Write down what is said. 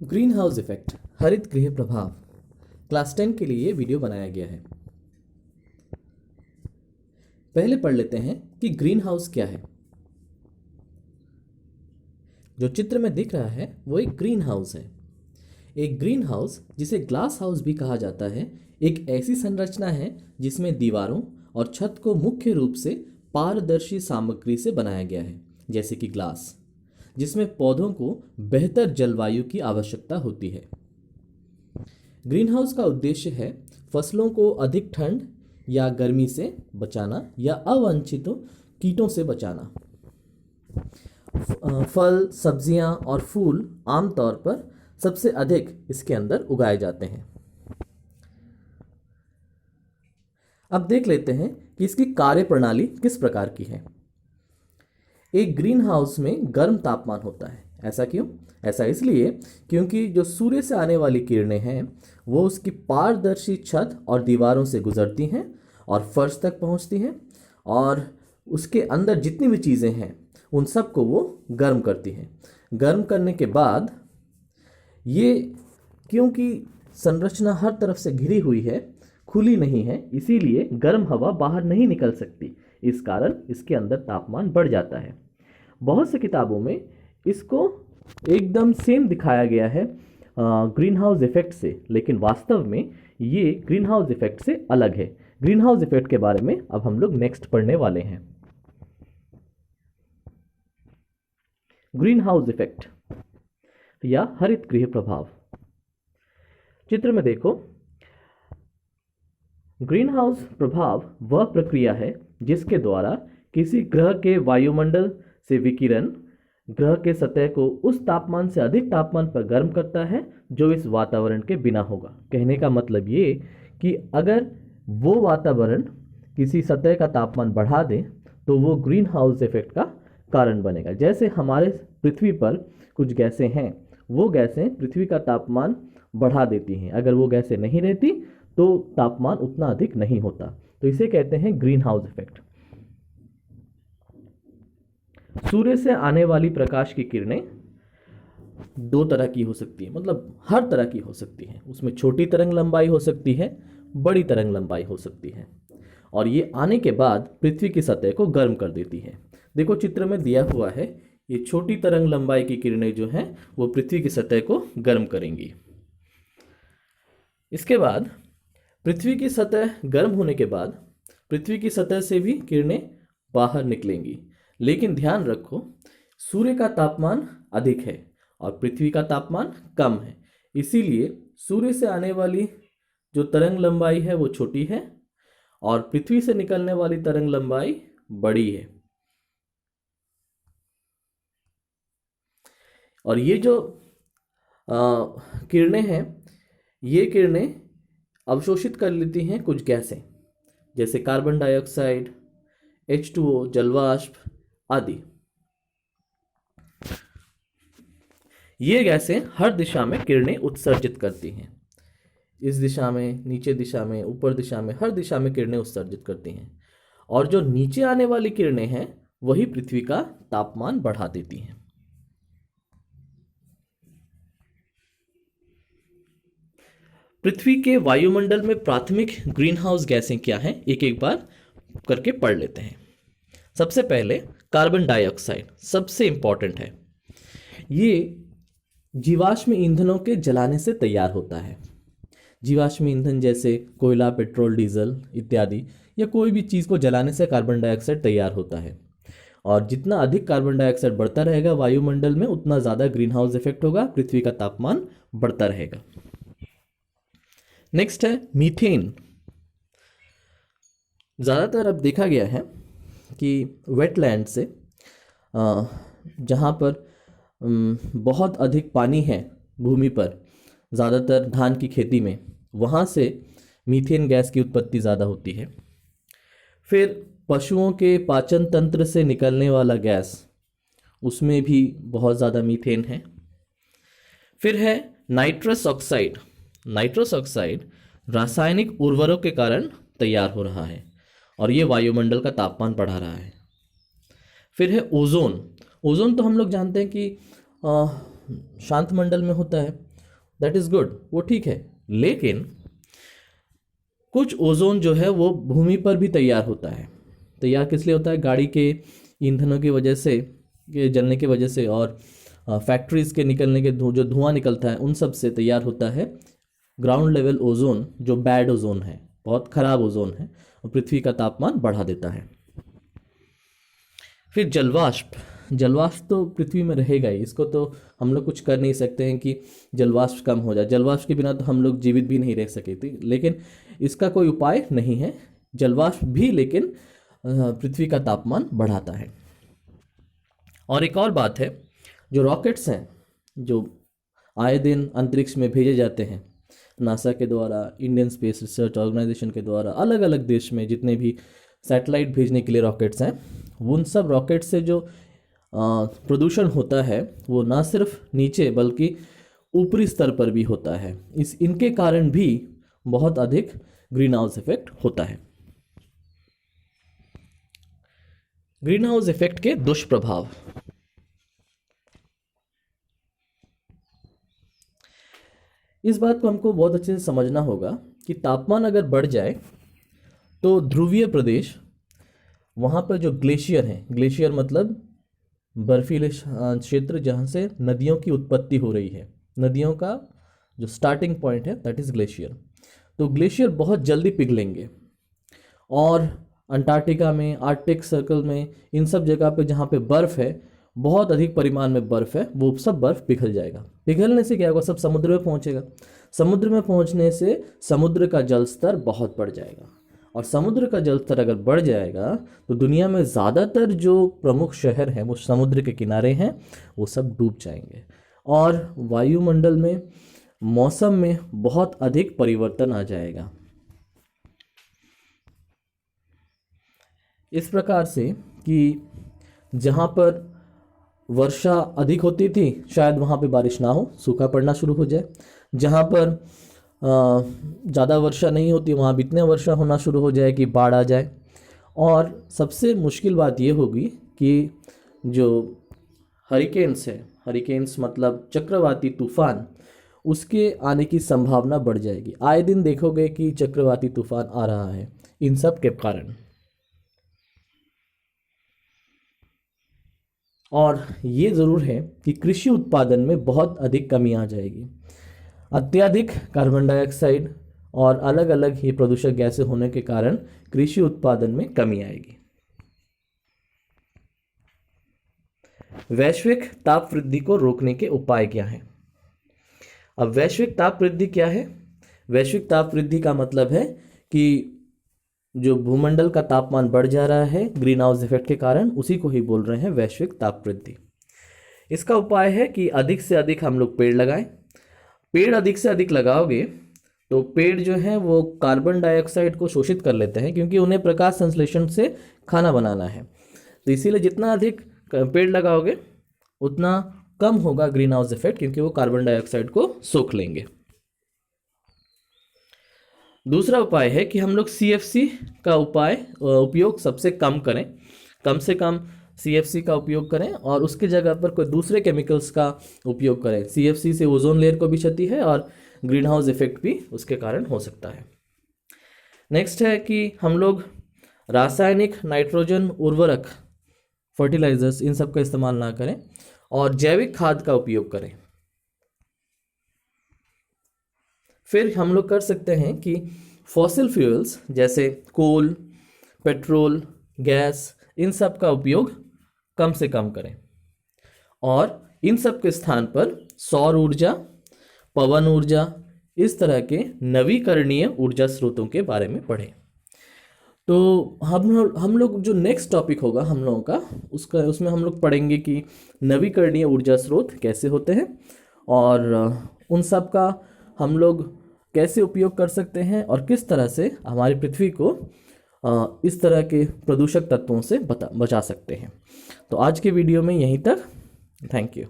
Green house effect, हरित गृह प्रभाव। क्लास 10 के लिए ये वीडियो बनाया गया है। पहले पढ़ लेते हैं कि ग्रीन हाउस क्या है। जो चित्र में दिख रहा है वो एक ग्रीन हाउस है। एक ग्रीन हाउस, जिसे ग्लास हाउस भी कहा जाता है, एक ऐसी संरचना है जिसमें दीवारों और छत को मुख्य रूप से पारदर्शी सामग्री से बनाया गया है, जैसे कि ग्लास, जिसमें पौधों को बेहतर जलवायु की आवश्यकता होती है। ग्रीन हाउस का उद्देश्य है फसलों को अधिक ठंड या गर्मी से बचाना या अवांछित कीटों से बचाना। फल, सब्जियां और फूल आमतौर पर सबसे अधिक इसके अंदर उगाए जाते हैं। अब देख लेते हैं कि इसकी कार्यप्रणाली किस प्रकार की है। एक ग्रीन हाउस में गर्म तापमान होता है। ऐसा क्यों? ऐसा इसलिए क्योंकि जो सूर्य से आने वाली किरणें हैं वो उसकी पारदर्शी छत और दीवारों से गुजरती हैं और फर्श तक पहुंचती हैं, और उसके अंदर जितनी भी चीज़ें हैं उन सब को वो गर्म करती हैं। गर्म करने के बाद ये, क्योंकि संरचना हर तरफ से घिरी हुई है, खुली नहीं है, इसीलिए गर्म हवा बाहर नहीं निकल सकती। इस कारण इसके अंदर तापमान बढ़ जाता है। बहुत से किताबों में इसको एकदम सेम दिखाया गया है ग्रीन हाउस इफेक्ट से, लेकिन वास्तव में ये ग्रीन हाउस इफेक्ट से अलग है। ग्रीन हाउस इफेक्ट के बारे में अब हम लोग नेक्स्ट पढ़ने वाले हैं। ग्रीन हाउस इफेक्ट या हरित गृह प्रभाव। चित्र में देखो, ग्रीन हाउस प्रभाव वह प्रक्रिया है जिसके द्वारा किसी ग्रह के वायुमंडल से विकिरण ग्रह के सतह को उस तापमान से अधिक तापमान पर गर्म करता है जो इस वातावरण के बिना होगा। कहने का मतलब ये कि अगर वो वातावरण किसी सतह का तापमान बढ़ा दे तो वो ग्रीन हाउस इफेक्ट का कारण बनेगा। जैसे हमारे पृथ्वी पर कुछ गैसें हैं, वो गैसें पृथ्वी का तापमान बढ़ा देती हैं। अगर वो गैसें नहीं रहती तो तापमान उतना अधिक नहीं होता। तो इसे कहते हैं ग्रीन हाउस इफेक्ट। सूर्य से आने वाली प्रकाश की किरणें दो तरह की हो सकती है, मतलब हर तरह की हो सकती है। उसमें छोटी तरंग लंबाई हो सकती है, बड़ी तरंग लंबाई हो सकती है, और ये आने के बाद पृथ्वी की सतह को गर्म कर देती है। देखो चित्र में दिया हुआ है, ये छोटी तरंग लंबाई की किरणें जो हैं वो पृथ्वी की सतह को गर्म करेंगी। इसके बाद पृथ्वी की सतह गर्म होने के बाद पृथ्वी की सतह से भी किरणें बाहर निकलेंगी। लेकिन ध्यान रखो, सूर्य का तापमान अधिक है और पृथ्वी का तापमान कम है, इसीलिए सूर्य से आने वाली जो तरंग लंबाई है वो छोटी है और पृथ्वी से निकलने वाली तरंग लंबाई बड़ी है। और ये जो किरणें हैं, ये किरणें अवशोषित कर लेती हैं कुछ गैसें, जैसे कार्बन डाइऑक्साइड, H2O, जलवाष्प आदि। ये गैसें हर दिशा में किरणें उत्सर्जित करती हैं। इस दिशा में, नीचे दिशा में, ऊपर दिशा में, हर दिशा में किरणें उत्सर्जित करती हैं। और जो नीचे आने वाली किरणें हैं वही पृथ्वी का तापमान बढ़ा देती हैं। पृथ्वी के वायुमंडल में प्राथमिक ग्रीन हाउस गैसें क्या हैं, एक एक बार करके पढ़ लेते हैं। सबसे पहले कार्बन डाइऑक्साइड सबसे इंपॉर्टेंट है। ये जीवाश्म ईंधनों के जलाने से तैयार होता है। जीवाश्म ईंधन जैसे कोयला, पेट्रोल, डीजल इत्यादि, या कोई भी चीज़ को जलाने से कार्बन डाइऑक्साइड तैयार होता है। और जितना अधिक कार्बन डाइऑक्साइड बढ़ता रहेगा वायुमंडल में, उतना ज़्यादा ग्रीन हाउस इफेक्ट होगा, पृथ्वी का तापमान बढ़ता रहेगा। नेक्स्ट है मीथेन। ज़्यादातर अब देखा गया है कि वेटलैंड से, जहाँ पर बहुत अधिक पानी है भूमि पर, ज़्यादातर धान की खेती में, वहाँ से मीथेन गैस की उत्पत्ति ज़्यादा होती है। फिर पशुओं के पाचन तंत्र से निकलने वाला गैस, उसमें भी बहुत ज़्यादा मीथेन है। फिर है नाइट्रस ऑक्साइड। नाइट्रस ऑक्साइड रासायनिक उर्वरक के कारण तैयार हो रहा है और ये वायुमंडल का तापमान बढ़ा रहा है। फिर है ओजोन। ओजोन तो हम लोग जानते हैं कि शांत मंडल में होता है, दैट इज़ गुड, वो ठीक है। लेकिन कुछ ओजोन जो है वो भूमि पर भी तैयार होता है। तैयार किस लिए होता है? गाड़ी के ईंधनों की वजह से, के जलने की वजह से, और फैक्ट्रीज के निकलने के जो धुआं निकलता है उन सब से तैयार होता है ग्राउंड लेवल ओजोन, जो बैड ओजोन है, बहुत खराब ओजोन है, और पृथ्वी का तापमान बढ़ा देता है। फिर जलवाष्प, जलवाष्प तो पृथ्वी में रहेगा ही, इसको तो हम लोग कुछ कर नहीं सकते हैं कि जलवाष्प कम हो जाए। जलवाष्प के बिना तो हम लोग जीवित भी नहीं रह सके थे, लेकिन इसका कोई उपाय नहीं है जलवाष्प भी, लेकिन पृथ्वी का तापमान बढ़ाता है। और एक और बात है, जो रॉकेट्स हैं जो आए दिन अंतरिक्ष में भेजे जाते हैं नासा के द्वारा, इंडियन स्पेस रिसर्च ऑर्गेनाइजेशन के द्वारा, अलग अलग देश में जितने भी सैटेलाइट भेजने के लिए रॉकेट्स हैं, उन सब रॉकेट से जो प्रदूषण होता है वो ना सिर्फ नीचे बल्कि ऊपरी स्तर पर भी होता है। इनके कारण भी बहुत अधिक ग्रीन हाउस इफेक्ट होता है। ग्रीन हाउस इफेक्ट के दुष्प्रभाव, इस बात को हमको बहुत अच्छे से समझना होगा कि तापमान अगर बढ़ जाए तो ध्रुवीय प्रदेश, वहाँ पर जो ग्लेशियर हैं, ग्लेशियर मतलब बर्फीले क्षेत्र जहाँ से नदियों की उत्पत्ति हो रही है, नदियों का जो स्टार्टिंग पॉइंट है दैट इज़ ग्लेशियर, तो ग्लेशियर बहुत जल्दी पिघलेंगे। और अंटार्कटिका में, आर्कटिक सर्कल में, इन सब जगह पे जहाँ पे बर्फ़ है, बहुत अधिक परिमाण में बर्फ़ है, वो सब बर्फ़ पिघल जाएगा। पिघलने से क्या होगा? सब समुद्र में पहुँचेगा। समुद्र में पहुँचने से समुद्र का जल स्तर बहुत बढ़ जाएगा, और समुद्र का जल स्तर अगर बढ़ जाएगा तो दुनिया में ज़्यादातर जो प्रमुख शहर हैं वो समुद्र के किनारे हैं, वो सब डूब जाएंगे, और वायुमंडल में, मौसम में बहुत अधिक परिवर्तन आ जाएगा। इस प्रकार से कि जहाँ पर वर्षा अधिक होती थी शायद वहाँ पे बारिश ना हो, सूखा पड़ना शुरू हो जाए। जहाँ पर ज़्यादा वर्षा नहीं होती वहाँ भी इतने वर्षा होना शुरू हो जाए कि बाढ़ आ जाए। और सबसे मुश्किल बात ये होगी कि जो हरिकेन्स है, हरिकेन्स मतलब चक्रवाती तूफान, उसके आने की संभावना बढ़ जाएगी। आए दिन देखोगे कि चक्रवाती तूफान आ रहा है इन सब के कारण। और ये ज़रूर है कि कृषि उत्पादन में बहुत अधिक कमी आ जाएगी। अत्यधिक कार्बन डाइऑक्साइड और अलग अलग ये प्रदूषक गैसें होने के कारण कृषि उत्पादन में कमी आएगी। वैश्विक ताप वृद्धि को रोकने के उपाय क्या हैं? अब वैश्विक ताप वृद्धि क्या है? वैश्विक ताप वृद्धि का मतलब है कि जो भूमंडल का तापमान बढ़ जा रहा है ग्रीन हाउस इफेक्ट के कारण, उसी को ही बोल रहे हैं वैश्विक ताप वृद्धि। इसका उपाय है कि अधिक से अधिक हम लोग पेड़ लगाएं। पेड़ अधिक से अधिक लगाओगे तो पेड़ जो हैं वो कार्बन डाइऑक्साइड को शोषित कर लेते हैं, क्योंकि उन्हें प्रकाश संश्लेषण से खाना बनाना है। तो इसीलिए जितना अधिक पेड़ लगाओगे उतना कम होगा ग्रीन हाउस इफेक्ट, क्योंकि वो कार्बन डाइऑक्साइड को सोख लेंगे। दूसरा उपाय है कि हम लोग CFC का उपयोग सबसे कम करें, कम से कम CFC का उपयोग करें, और उसके जगह पर कोई दूसरे केमिकल्स का उपयोग करें। CFC से ओजोन लेयर को भी क्षति है और ग्रीन हाउस इफेक्ट भी उसके कारण हो सकता है। नेक्स्ट है कि हम लोग रासायनिक नाइट्रोजन उर्वरक, फर्टिलाइजर्स, इन सब का इस्तेमाल ना करें और जैविक खाद का उपयोग करें। फिर हम लोग कर सकते हैं कि फॉसिल फ्यूल्स जैसे कोल, पेट्रोल, गैस, इन सब का उपयोग कम से कम करें, और इन सब के स्थान पर सौर ऊर्जा, पवन ऊर्जा, इस तरह के नवीकरणीय ऊर्जा स्रोतों के बारे में पढ़ें। तो हम लोग जो नेक्स्ट टॉपिक होगा हम लोगों का, उसमें हम लोग पढ़ेंगे कि नवीकरणीय ऊर्जा स्रोत कैसे होते हैं और उन सब का हम लोग कैसे उपयोग कर सकते हैं और किस तरह से हमारी पृथ्वी को इस तरह के प्रदूषक तत्वों से बचा सकते हैं। तो आज के वीडियो में यहीं तक। Thank you.